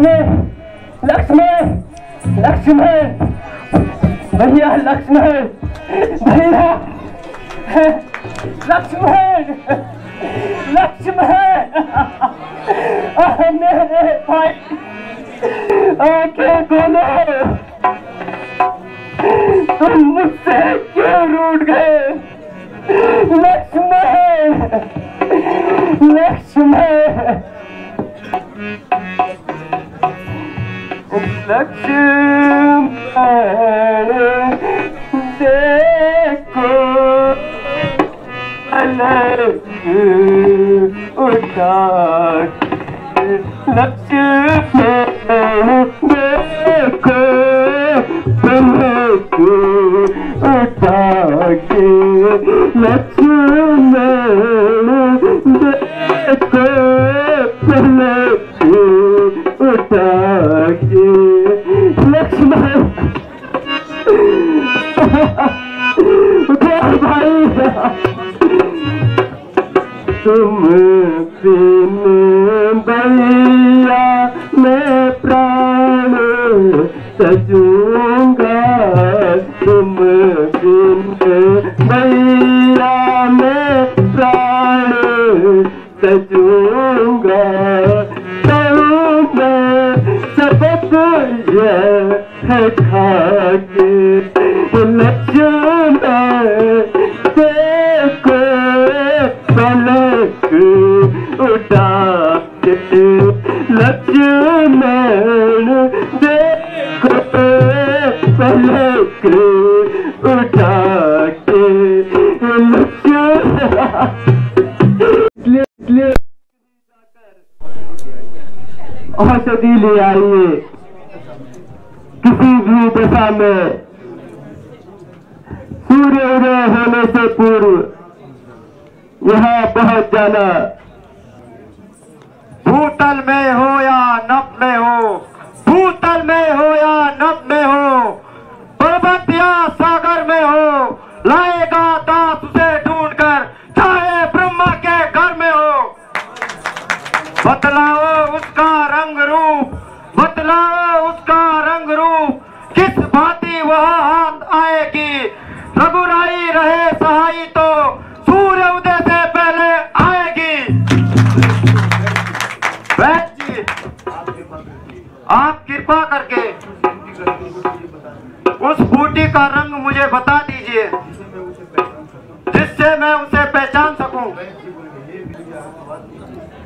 लक्ष्मी लक्ष्मी लक्ष्मी भैया लक्ष्मी भैया लक्ष्मी लक्ष्मी मेरे भाई आंखें खोलो तुम मुझसे क्यों रूठ गए लक्ष्मी लक्ष्मी लक्ष्मी देखो अलग उठा लक्ष्मी देखो अलग उठा के लक्ष्मी देखो अलग उठा के लक्ष्मी भाई तुम बिन भैया मैं प्राण सजूंगा तुम बिन भैया मैं प्राण सजूंगा तो मैं सबक यह खा के लक्ष्मी देखो पलक उठा के लक्ष्मी देखो पलक उठा के इसलिए औषधि ले आइए किसी भी दशा में सूर्य उदय होने से पूर्व यहाँ पहुंच जाना। भूतल में हो या नभ में हो, भूतल में हो या नभ में हो, पर्वत या सागर में हो, लाएगा दास उसे ढूंढकर चाहे ब्रह्मा के घर में हो। बतलाओ उसका रंग रूप, बतलाओ उसका रंग रूप, किस भांति वह हाथ आएगी। रघुराई रहे सहाई तो सूर्य उदय से पहले आएगी। वैद्य जी आप कृपा करके उस बूटी का रंग मुझे बता दीजिए जिससे मैं उसे पहचान सकूं।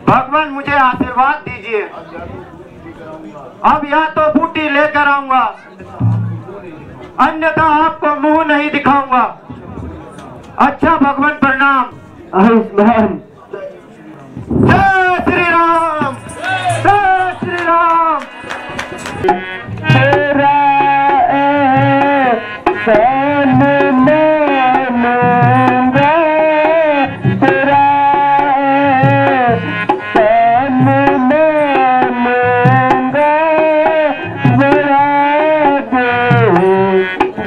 भगवान मुझे आशीर्वाद दीजिए। अब या तो बूटी लेकर आऊंगा अन्यथा आपको मुंह नहीं दिखाऊंगा। अच्छा भगवान प्रणाम। आयुष्मान जय श्री राम, जय श्री राम। तेरा एहसान मानूंगा, तेरा एहसान मानूंगा, बड़ा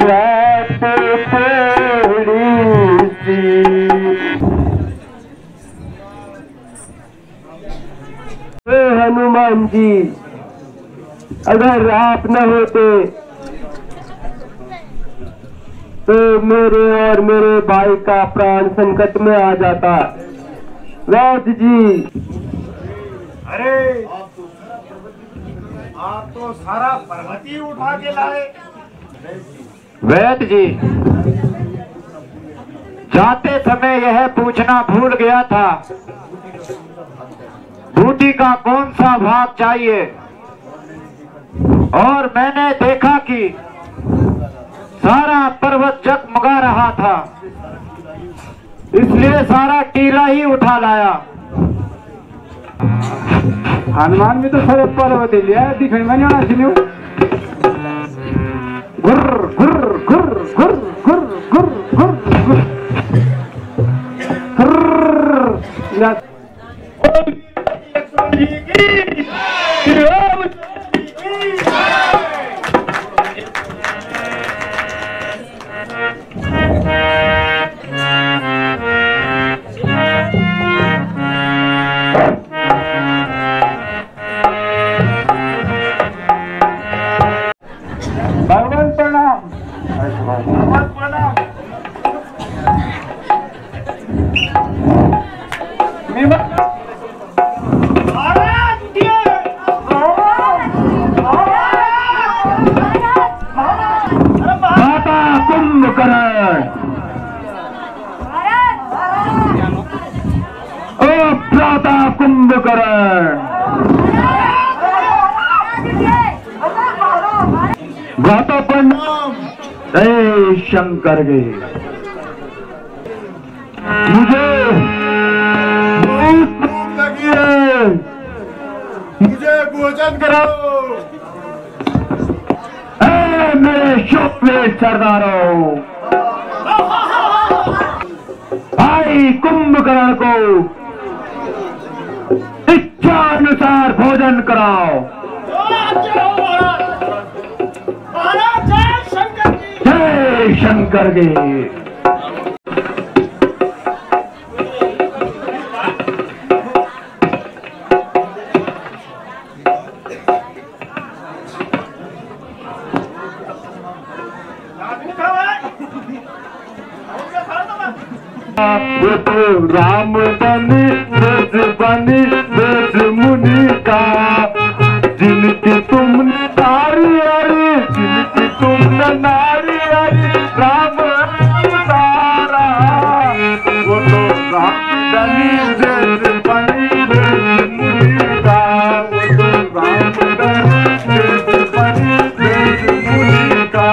रात थोड़ी सी। हनुमान जी अगर आप न होते तो मेरे और मेरे भाई का प्राण संकट में आ जाता। वैद्य जी अरे आप तो सारा पर्वत ही उठा के लाए। वैद्य जी जाते समय यह पूछना भूल गया था बूटी का कौन सा भाग चाहिए, और मैंने देखा कि सारा पर्वत जगमगा रहा था, इसलिए सारा टीला ही उठा लाया। हनुमान भी तो सर्व पर्वत लिया दिखाई मैंने घुर घुर घुर घुर घुर घुर घुर घुर। कुंभकर्ण, ओ भ्राता कुंभकर्ण, भ्राता प्रणाम। जय शंकर के। मुझे बहुत भूख लगी है, मुझे भोजन कराओ। मेरे शोकवीर सरदारों, भाई कुंभकर्ण को इच्छा अनुसार भोजन कराओ। जय शंकर के। वो तो राम बनी ब्रज बनी ब्रज मुनि का, जिनकी तुम नारी हरी, जिनकी तुम नारी हरी, राम तारा। वो तो राम बनी ब्रज बनी ब्रज मुनि का, वो तो राम बनी ब्रज बनी ब्रज मुनि का।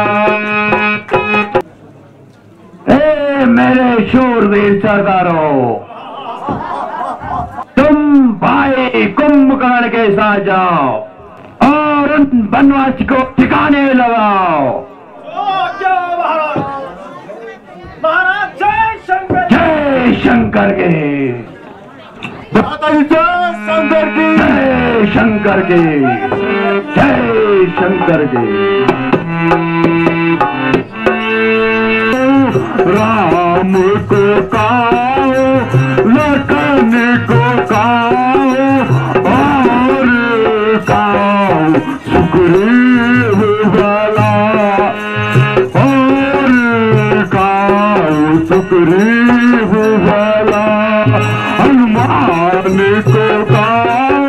मेरे शूरवीर सरदारों, तुम भाई कुंभकर्ण के साथ जाओ और उन बनवासी को ठिकाने लगाओ। महाराज जय शंकर, जय शंकर के। जय शंकर की, जय शंकर के, जय शंकर के। राम को काओ, लखन को काओ, और काओ सुग्रीव वाला, और काओ सुग्रीव वाला। हनुमान को काओ,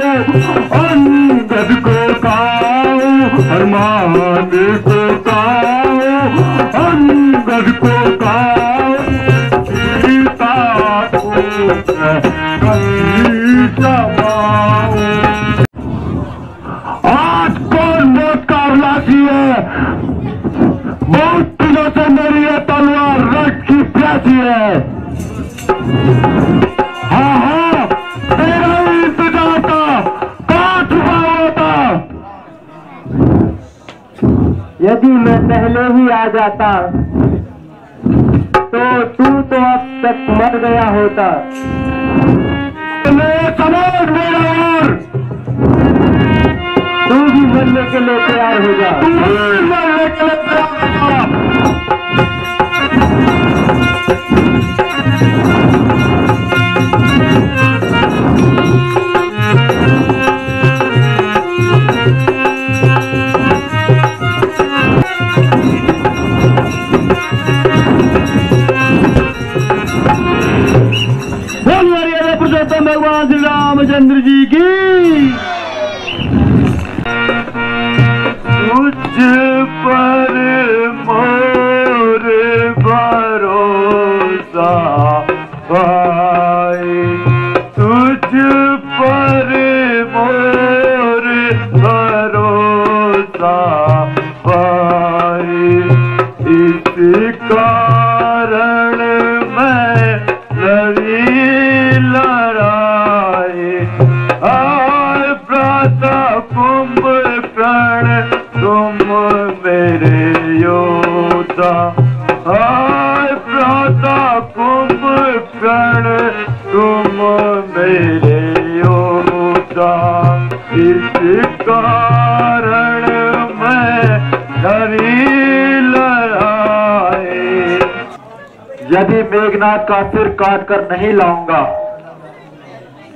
अंगद को काओ, हनुमान को काओ, अंगद को काओ, सीता को कहीं समाओ। आज कौन मौत का अभिलाषी है? बहुत दिनों से मेरी ये तलवार रक्त की प्यासी है। हाँ हाँ, तेरा ही इंतजार था, कहाँ छुपा हुआ था? यदि मैं पहले ही आ जाता तो तू तो अब तक मर गया होता। समझ मेरा और तू भी मरने के लिए तैयार हो जा। मरने के लिए तैयार हो जा। भगवान श्री रामचंद्र जी की। तुझ पर मोर भरोसा भाई, तुझ पर मोर भरोसा भाई, इस कारण मैं लड़ी लड़ाई। आय भ्राता कुंभकर्ण तुम मेरे योद्धा, आय भ्राता कुंभकर्ण तुम मेरे योद्धा। इस कारण मैं लड़ी लड़ाई। यदि मेघनाथ का सिर काट कर नहीं लाऊंगा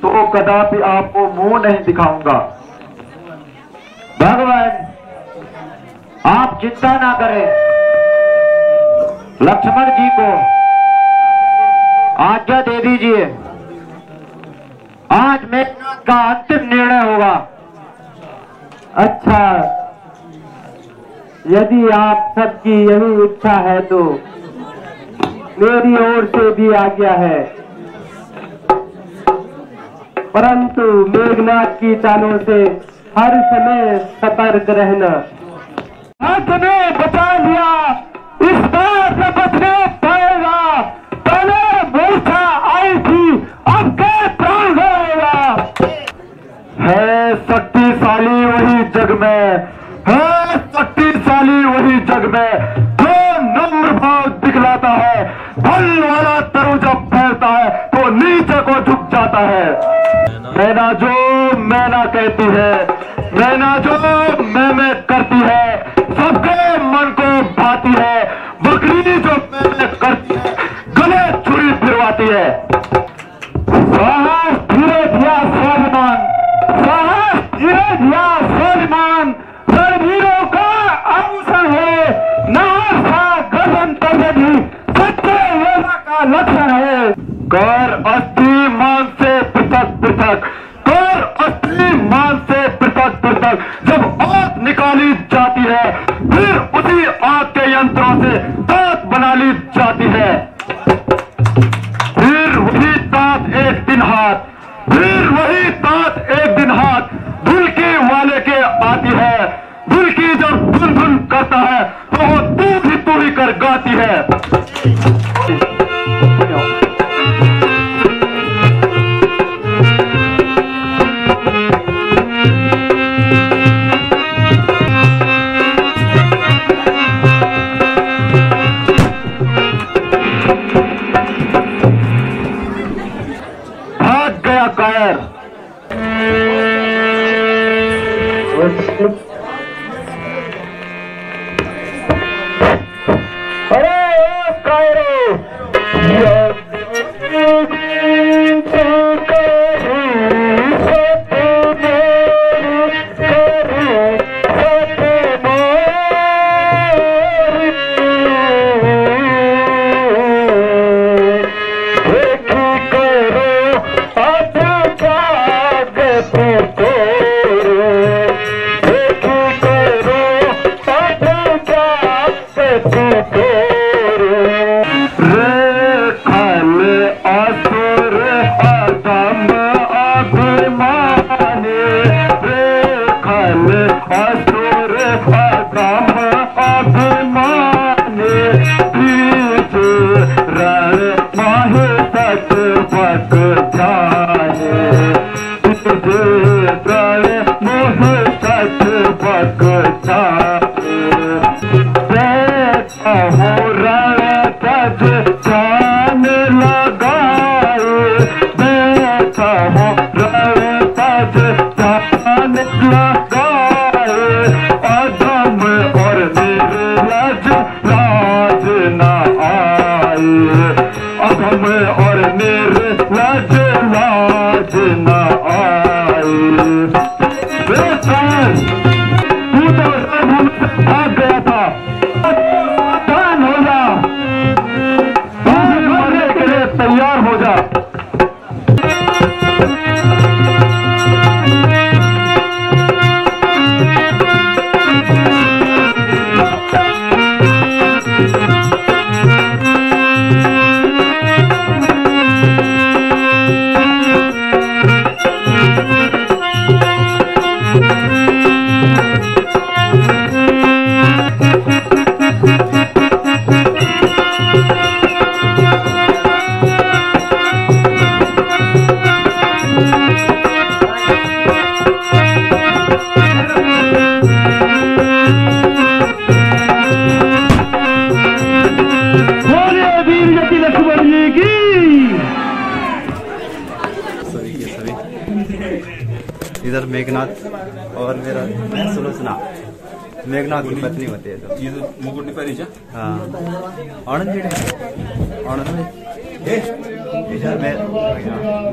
तो कदापि आपको मुंह नहीं दिखाऊंगा। भगवान आप चिंता ना करें, लक्ष्मण जी को आज्ञा दे दीजिए। आज मेघनाद का अंतिम निर्णय होगा। अच्छा, यदि आप सबकी यही इच्छा है तो मेरी ओर से भी आज्ञा है, परंतु मेघनाद की चालों से हर समय सतर्क रहना। आपने बचा लिया, इस बार न बचने पाएगा। पहले मूर्छा आई थी, अब के प्राण गएगा। है शक्तिशाली वही जग में, है शक्तिशाली वही जग में जो नम्र भाव दिखलाता है। बल वाला तरु जब फैलता है तो नीचे को झुक जाता है। मैना जो मैना कहती है, मैना जो मैं करती है, सबके मन को भाती है। बकरी जो मैं करती है, गले छुरी फिरवाती है। साहस धीरे दिया स्वाभिमान, साहस धीरे दिया स्वाभिमान। रणवीरों का आभूषण है, नासा गर्दन पर भी सच्चे योद्धा का लक्षण है। कर अस्थि मान से पृथक पृथक, कर अस्थि मान से पृथक पृथक। जब आग निकाली जाती है फिर उसी आग के यंत्रों से दांत बना ली जाती है। फिर वही दांत एक दिन हाथ, फिर वही दांत एक दिन हाथ धुलकी वाले के आती है। धुलकी जब धुन धुन करता है तो वो तू ही कर गाती है। भाग गया कायर। अरे ओ कायरो, इधर मेघनाथ और मेरा सुलोचना मेघनाथ की पत्नी होती है। तो ये मुकुट परिचय हाँ आनंद इधर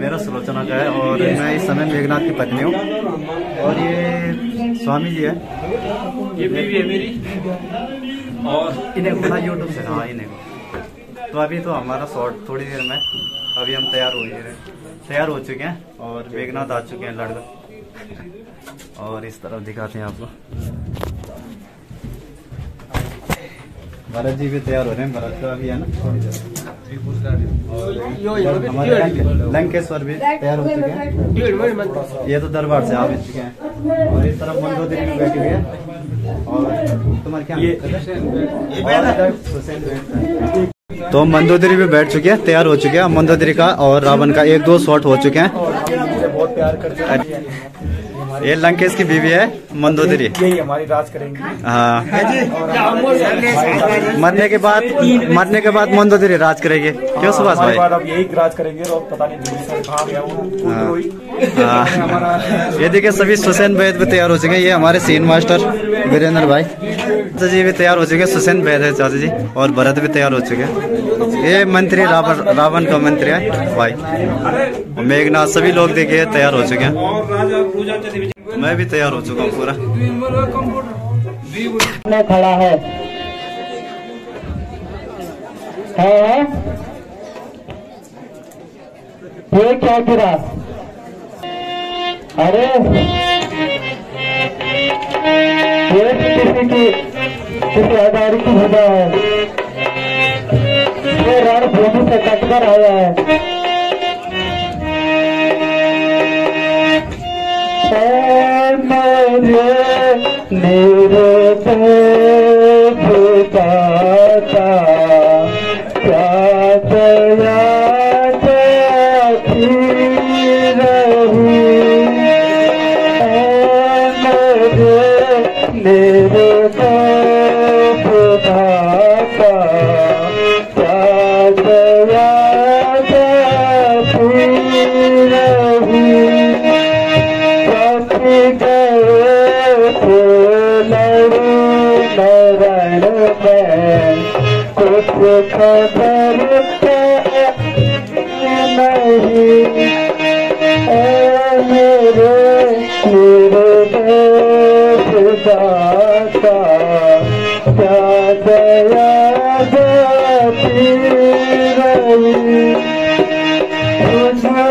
मेरा सुलोचना का है और मैं इस समय मेघनाथ की पत्नी हूँ। और ये स्वामी जी है, ये बीवी है मेरी। और इन्हें बड़ा यूट्यूब से हाँ इन्हें तो अभी तो हमारा शॉट थोड़ी देर में, अभी हम तैयार हो चुके हैं और मेघनाथ आ चुके हैं लड़का। और इस तरफ दिखाते हैं आपको, भरत जी भी तैयार हो रहे हैं। भरत का अभी है ना थोड़ी देर, और हमारे लंकेश्वर भी तैयार हो चुके हैं। ये तो दरबार से आ भी चुके हैं। और इस तरफ मंदोदरी भी बैठी हुई है। और तुम्हारे क्या तो मंदोदरी भी बैठ चुके हैं, तैयार हो चुके हैं। मंदोदरी का और रावण का 1-2 शॉट हो चुके हैं। बहुत प्यार करते हैं। ये लंकेश की बीवी है मंदोदरी, यही हमारी राज करेंगी। हाँ, मरने के बाद मंदोदरी राज करेगी। क्यों सुभाष भाई? अब यही राज करेंगे और पता नहीं कहाँ गया वो। ये देखिए सभी सुसैन वैद भी तैयार हो चुके हैं। ये हमारे सीन मास्टर वीरेंद्र भाई चाचा जी भी तैयार हो चुके हैं। सुसैन वैद है चाचा जी, और भरत भी तैयार हो चुके हैं। ये मंत्री रावण का मंत्री है भाई, मेघनाथ, सभी लोग देखिए तैयार हो चुके हैं। मैं भी तैयार हो चुका हूँ पूरा। खड़ा है ये क्या गिरा? अरे ये किसी आधारी की भूजा है। ये रणभूमि से कटकर आया है। मेरे भूता क्या दया रही मेरे भूता क्या दया कुछ खबर नहीं मेरे दाता क्या दया देती रही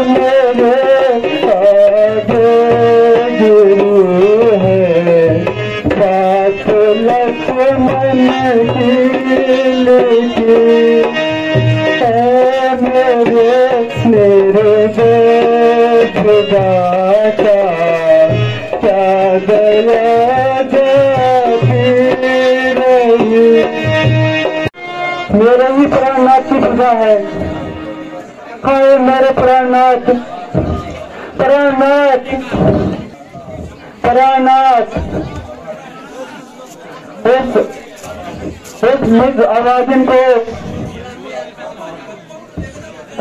मेरे गुरु है साथ लक्ष्मण मेरे दाता क्या दया देती रही। मेरे ही प्राणनाथ की पूजा है। हाय मेरे प्राणनाथ, प्राणनाथ, प्राणनाथ। उस मृग आवाज़न को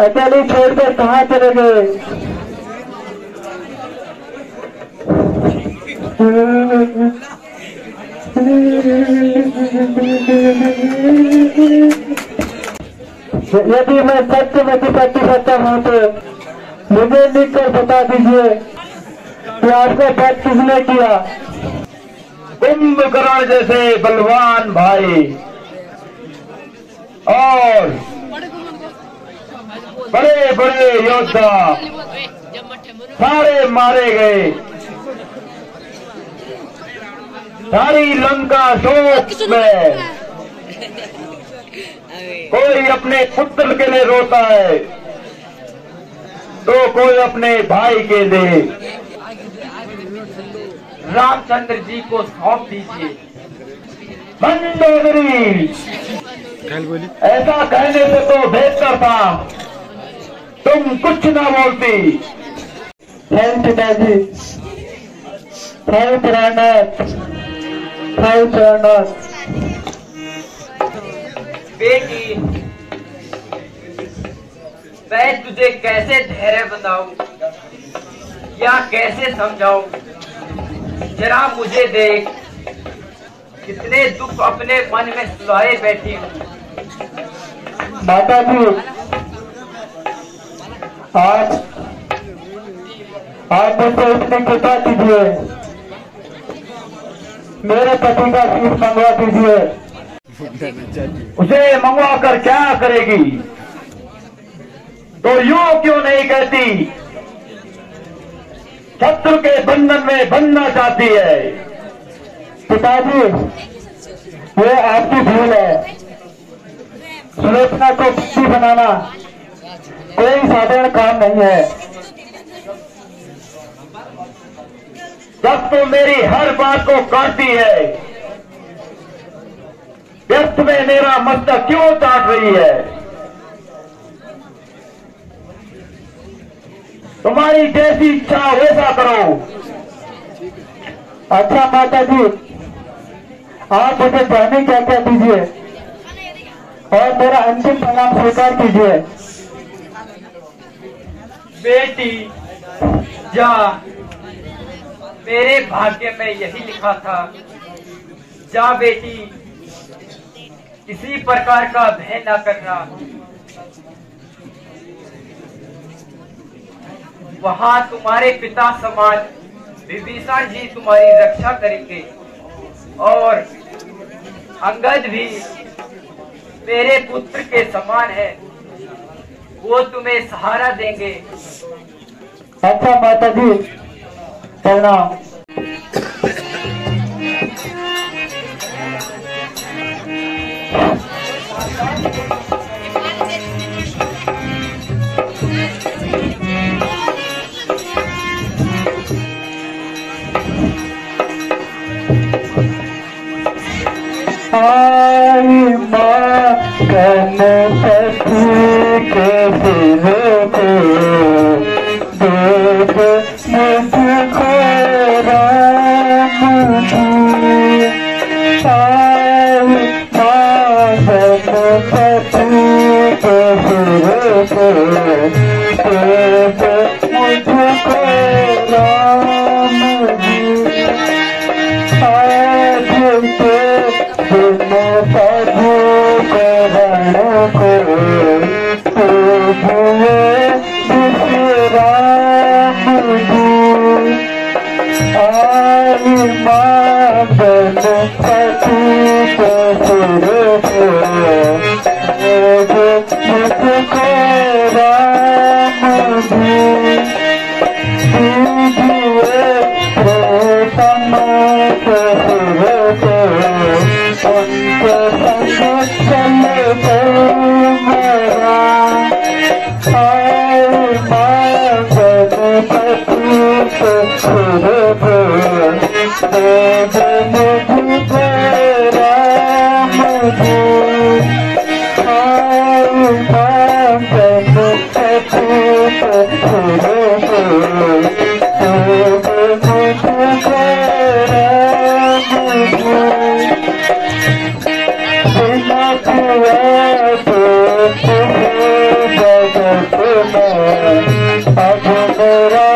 अकेले छोड़कर कहाँ चले गए? यदि मैं सत्य में सत्य करता हूँ तो मुझे लिखकर बता दीजिए कि आपको बात किसने किया? कुंभकर्ण जैसे बलवान भाई और बड़े बड़े योद्धा सारे मारे गए। सारी लंका शोक में, कोई अपने पुत्र के लिए रोता है तो कोई अपने भाई के लिए। रामचंद्र जी को सौंप दीजिए। मंदोदरी, ऐसा कहने से तो बेहतर था तुम कुछ ना बोलती। थैंक पिताजी, थैंक प्राणनाथ, थैंक प्राणनाथ। बेटी, मैं तुझे कैसे धैर्य बताऊं या कैसे समझाऊं? जरा मुझे देख, कितने दुख अपने मन में सुलाए बैठी हूँ। माता जी, आज आप मुझसे इतनी कृपा कीजिए, मेरे पति का शीश मंगवा दीजिए। उसे मंगवा कर क्या करेगी? तो यूं क्यों नहीं कहती शत्रु के बंधन में बनना चाहती है? पिताजी, ये आपकी भूल है। सुलोचना को पति बनाना कोई साधारण काम नहीं है। जब तुम मेरी हर बात को काटती है, व्यर्थ में मेरा मस्तक क्यों चाट रही है? तुम्हारी जैसी इच्छा वैसा करो। अच्छा माता जी, आप मुझे जाने क्या क्या दीजिए और मेरा अंतिम परिणाम स्वीकार कीजिए। बेटी जा, मेरे भाग्य में यही लिखा था। जा बेटी, किसी प्रकार का भय न करना। वहां तुम्हारे पिता समान विभीषण जी तुम्हारी रक्षा करेंगे और अंगद भी मेरे पुत्र के समान है, वो तुम्हें सहारा देंगे। अच्छा माता जी, प्रणाम। आई माँ कन सखी के सिर को देख मुझको राम जी। आई माँ कन सखी के सिर को देख मुझको राम जी। आज साधु करण को राम जी। आई मादन सती के सिर को मुझको राम जी। दीजिए प्रेतम के सिर को उनके संग चलते मेरा। आई मादन सती के सिर को मुझको राम जी। आई मादन सती के सिर को मुझको राम जी। जगत में अब मेरा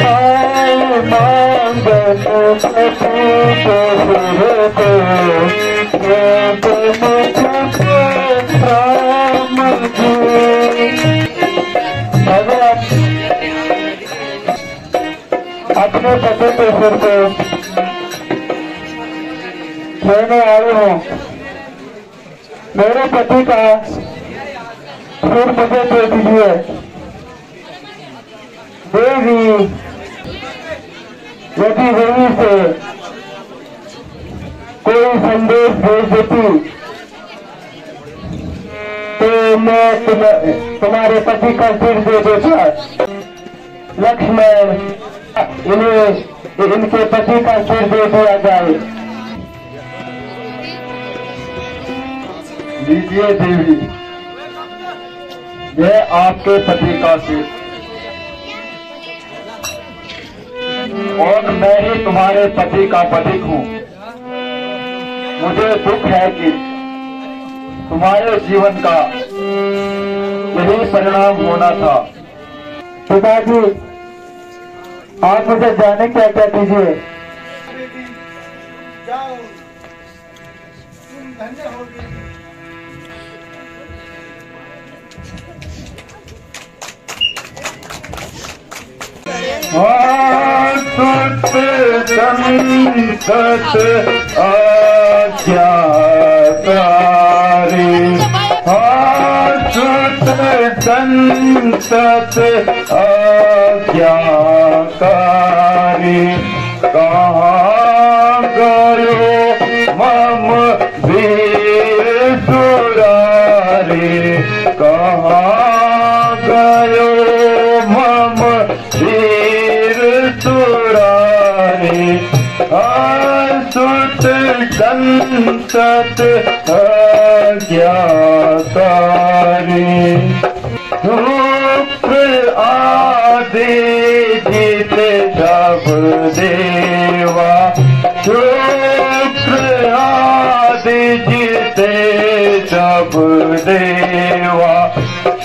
आई मांगन सखी के सिर को मुझको राम जी। भगवान अपने पति के सिर को लेने आए हूँ। मेरे पति का सिर मुझे दे दीजिए। देवी यदि वहीं से कोई संदेश भेज देती तो मैं तुम्हारे पति का सिर दे देता। लक्ष्मण, इन्हें इनके पति का सिर दे दिया जाए। लीजिए देवी, यह आपके पति का सिर और मैं ही तुम्हारे पति का पथिक हूँ। मुझे दुख है कि तुम्हारे जीवन का यही परिणाम होना था। पिताजी, आप मुझे जाने क्या क्या कीजिए। जाओ, तुम धन्य होगी। सुन संसद आज्ञाकारी, संसद आज्ञाकारी, कहाँ गयो मम वीर सुरारी, कहाँ गयो मम वीर सुरारी, सुत संसद आज्ञाकारी, शुक्र आदि जीते सब देवा, शुक्र आदि जीते सब देवा,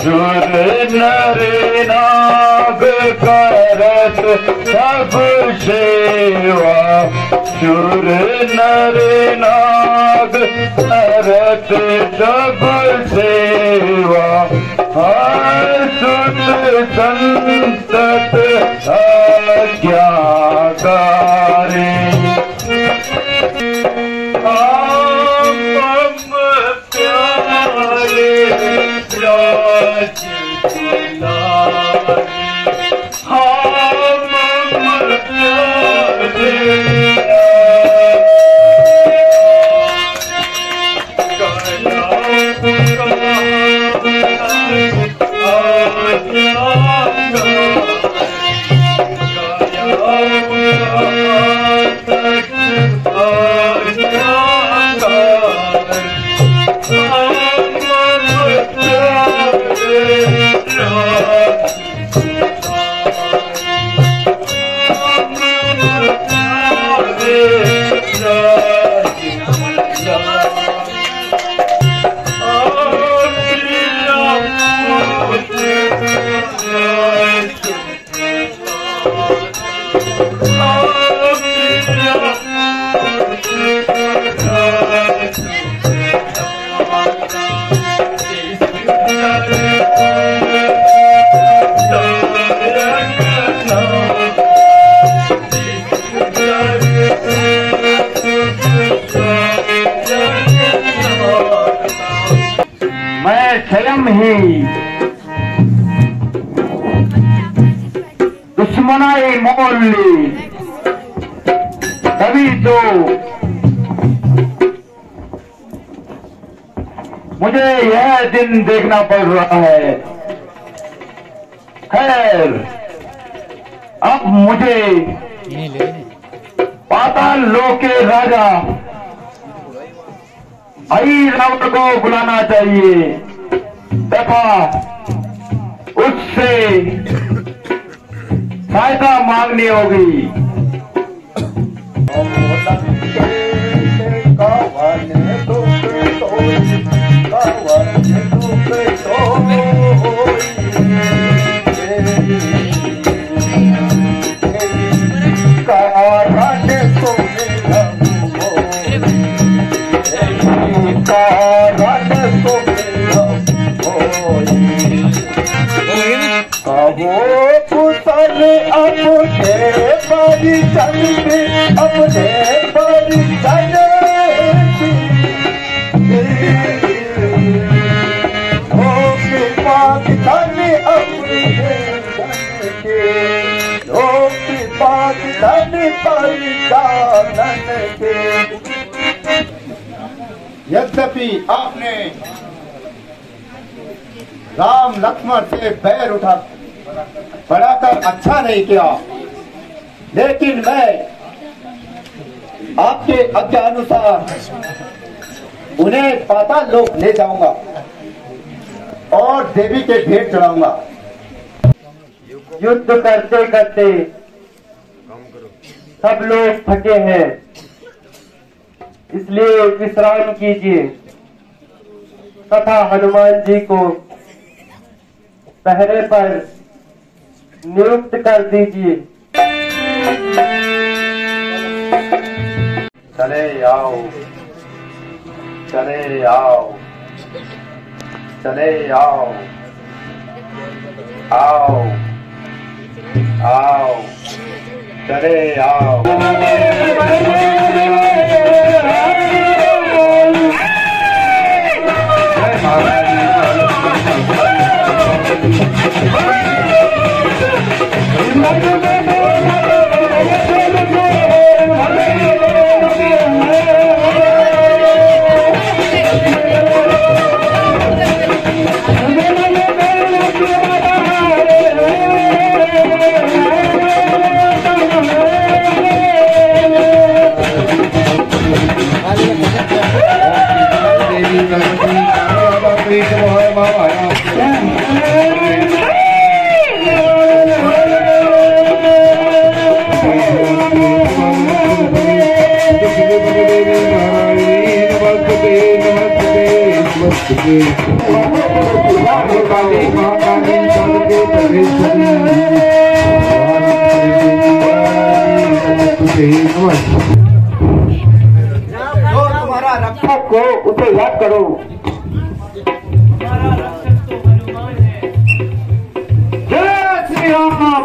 सुर नर नाग करत सब सेवा, सुर नर नाग करत सब सेवा, सुत संसद आज्ञाकारी, मम प्यारे राज दुलारी, मम प्यारे मैं स्वयं ही दुश्मनाई मोल ली, तभी तो मुझे यह दिन देखना पड़ रहा है। खैर, अब मुझे पाताल लोक के राजा आई रावण को बुलाना चाहिए तथा उससे सहायता मांगनी होगी। अपने पाकिस्तानी यद्यपि आपने राम लक्ष्मण से बैर उठा बढ़ाकर अच्छा नहीं किया, लेकिन मैं आपके आज्ञा अनुसार उन्हें पाताल लोक ले जाऊंगा और देवी के भेंट चढ़ाऊंगा। युद्ध करते करते सब लोग थके हैं, इसलिए विश्राम कीजिए तथा हनुमान जी को पहरे पर नियुक्त कर दीजिए। चले आओ, चले आओ, चले आओ, आओ, आओ, चले आओ। जो तुम्हारा रक्षक हो उसे याद करो। जय श्री राम।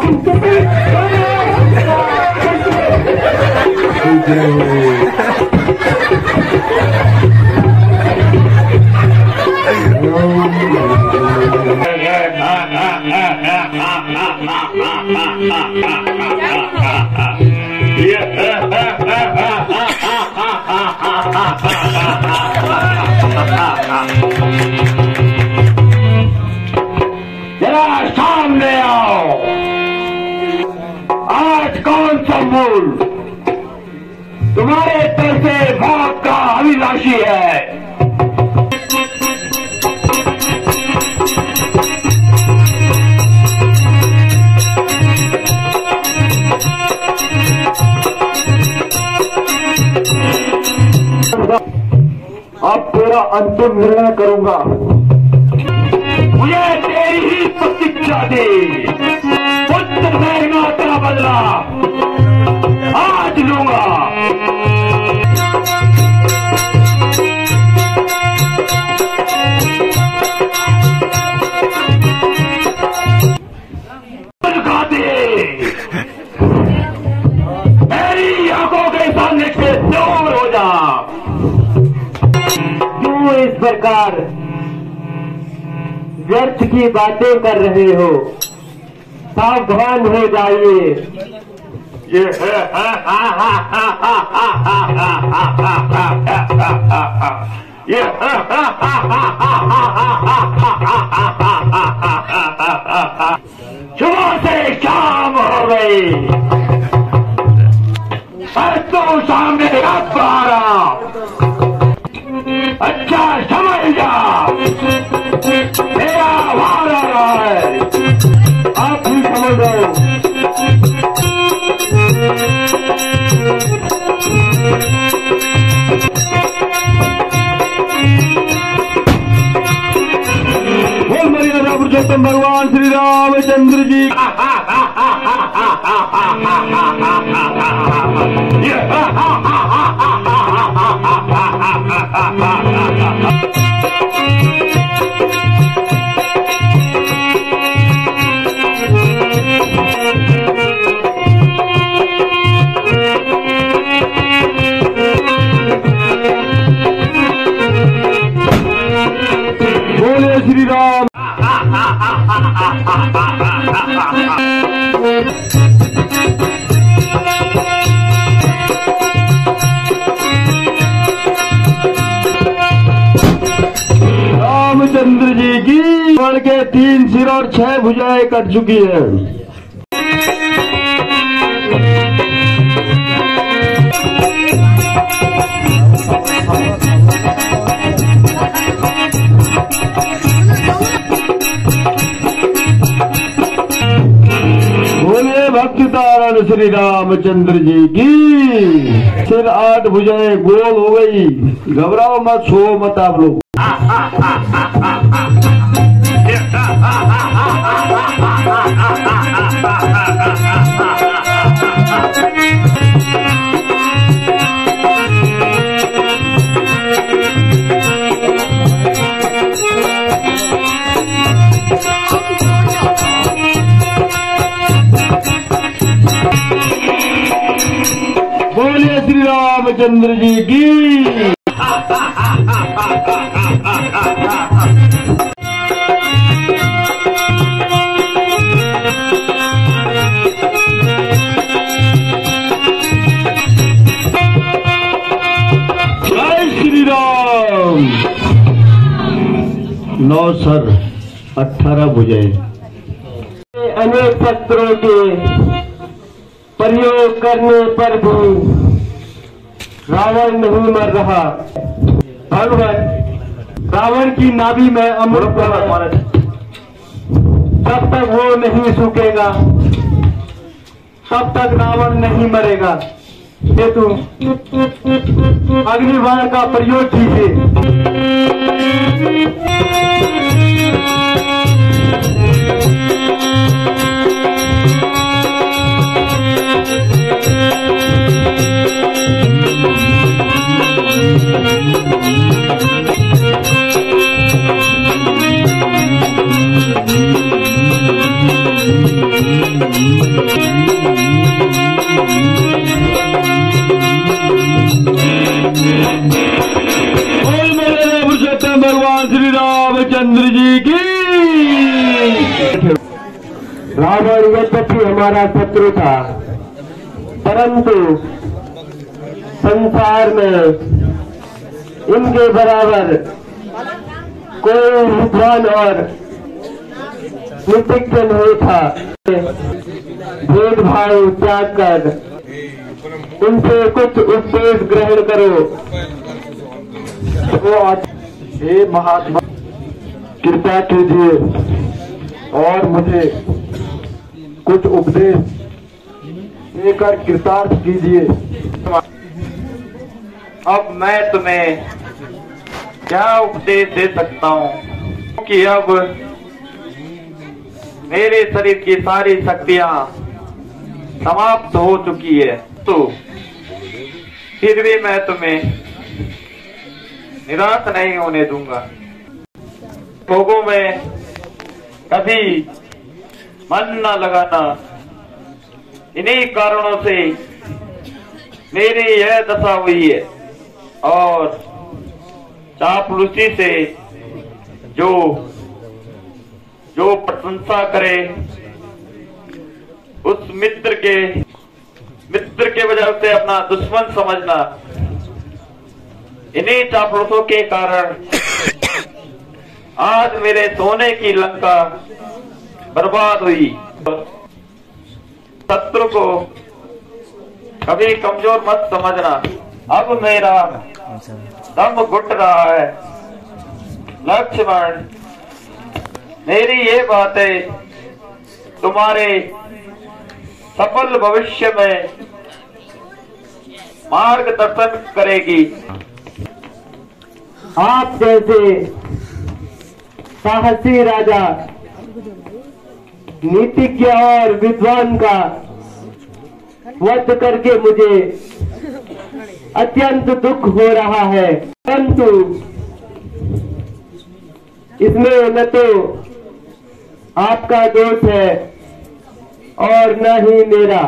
जरा सामने आओ। आज कौन सा मूल तुम्हारे तरफ से भाग का अभिलाषी है? अब तेरा अंतिम निर्णय करूंगा। मुझे तेरी ही प्रतीक्षा दे। पुत्र महिमा का बदला आज लूंगा। मेरी आंखों के सामने से दूर हो जा। क्यों इस प्रकार व्यर्थ की बातें कर रहे हो? सावधान हो जाइए। ये सुबह से शाम हो गई। तो सामने अब आ रहा। अच्छा समझ जा, मेरा वार आ रहा है। आप भी समझ रहे हो। बोल मरीना पुरुषोत्तम भगवान श्री रामचंद्र जी। बोले श्री राम। रामचंद्र जी की बल के 3 सिर और 6 भुजाएं कट चुकी है। बोले भक्ति तारण श्री रामचंद्र जी की। सिर 8 भुजाएं गोल हो गई। घबराओ मत, सो मत आप लोग। नौ सर 18 बुझे। अनेक शस्त्रों के प्रयोग करने पर भी रावण नहीं मर रहा। भगवान रावण की नाभि में अमृत है, जब तक वो नहीं सूखेगा तब तक रावण नहीं मरेगा। हेतु अग्निबाण का प्रयोग कीजिए। भगवान श्री रामचंद्र जी की। रावण यद्यपि हमारा शत्रु था, परंतु संसार में इनके बराबर कोई विद्वान और नितिज्ञ नहीं था। भेदभाव त्याग कर उनसे कुछ उपदेश ग्रहण करो। हे महात्मा, कृपा कीजिए और मुझे कुछ उपदेश देकर कृतार्थ कीजिए। अब मैं तुम्हें क्या उपदेश दे सकता हूँ, क्योंकि अब मेरे शरीर की सारी शक्तियां समाप्त हो चुकी है। तो फिर भी मैं तुम्हें निराश नहीं होने दूंगा। भोगों में कभी मन न लगाना। इन्हीं कारणों से मेरी यह दशा हुई है, और चापलूसी से जो प्रशंसा करे उस मित्र के वजह से अपना दुश्मन समझना, इन्हीं चापलूसों के कारण आज मेरे सोने की लंका बर्बाद हुई। शत्रु को कभी कमजोर मत समझना। अब मेरा दम घुट रहा है। लक्ष्मण, मेरी ये बातें तुम्हारे सफल भविष्य में मार्गदर्शन करेगी। आप जैसे साहसी राजा, नीतिज्ञ और विद्वान का वध करके मुझे अत्यंत दुख हो रहा है, परंतु इसमें न तो आपका दोष है और न ही मेरा।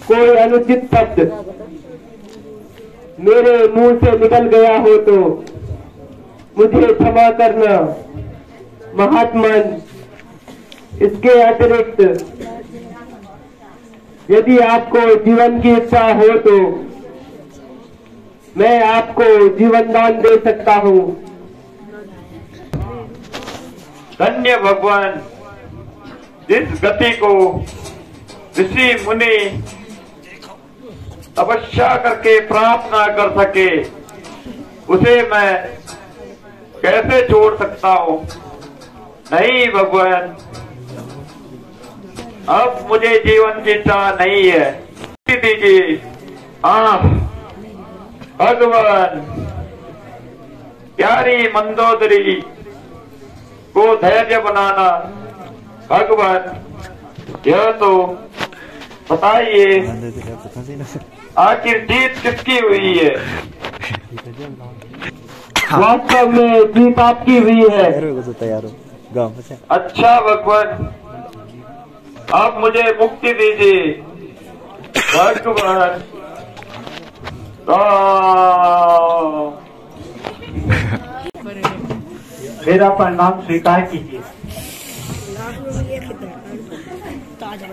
कोई अनुचित शब्द मेरे मुंह से निकल गया हो तो मुझे क्षमा करना महात्मन। इसके अतिरिक्त यदि आपको जीवन की इच्छा हो तो मैं आपको जीवन दान दे सकता हूँ। धन्य भगवान, जिस गति को ऋषि मुनि तपस्या करके प्राप्त ना कर सके, उसे मैं कैसे छोड़ सकता हूँ। नहीं भगवान, अब मुझे जीवन की चाह नहीं है। दीजिए आप भगवान। प्यारी मंदोदरी को धैर्य बनाना भगवान। यह तो बताइए आखिर जीत किसकी हुई है? वास्तव में जीत आपकी हुई है। तैयार हो गाँव। अच्छा भगवान, आप मुझे मुक्ति दीजिए भगवान। मेरा प्रणाम स्वीकार कीजिए।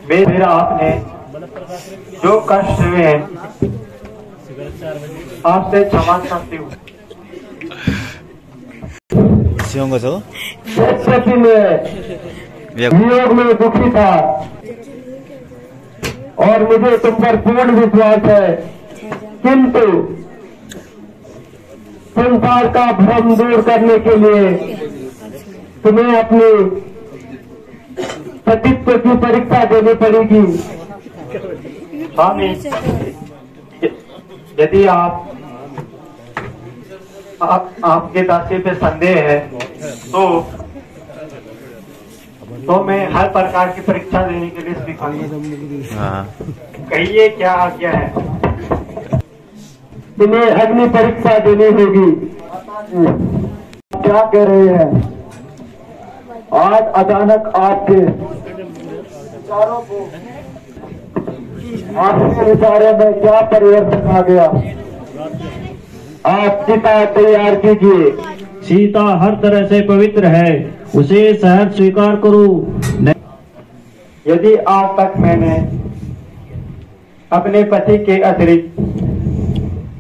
मेरा आपने जो कष्ट हुए हैं आपसे क्षमा करती हूँ। वियोग में दुखी था और मुझे तुम पर पूर्ण विश्वास है, किंतु संसार का भ्रम दूर करने के लिए तुम्हें अपनी सतीत्व की परीक्षा देनी पड़ेगी। स्वामी, यदि आपके दासी पे संदेह है तो मैं हर प्रकार की परीक्षा देने के लिए स्वीकार हूँ। कहिए क्या आज्ञा है? तुम्हें अग्नि परीक्षा देनी होगी। क्या कह रहे हैं? आज अचानक आपके विचारों में क्या परिवर्तन आ गया? आप सीता तैयार कीजिए। सीता हर तरह से पवित्र है, उसे सहर्ष स्वीकार करो। यदि आज तक मैंने अपने पति के अतिरिक्त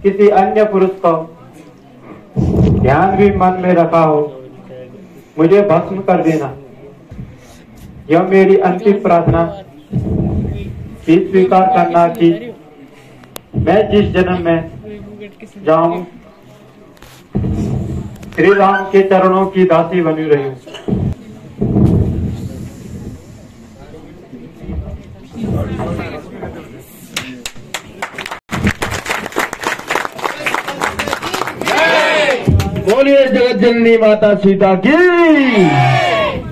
किसी अन्य पुरुष को ध्यान भी मन में रखा हो, मुझे भस्म कर देना। यह मेरी अंतिम प्रार्थना भी स्वीकार करना कि मैं जिस जन्म में जाऊं श्री राम के चरणों की दासी बनी रही हूँ। बोलिए जगत जननी माता सीता की।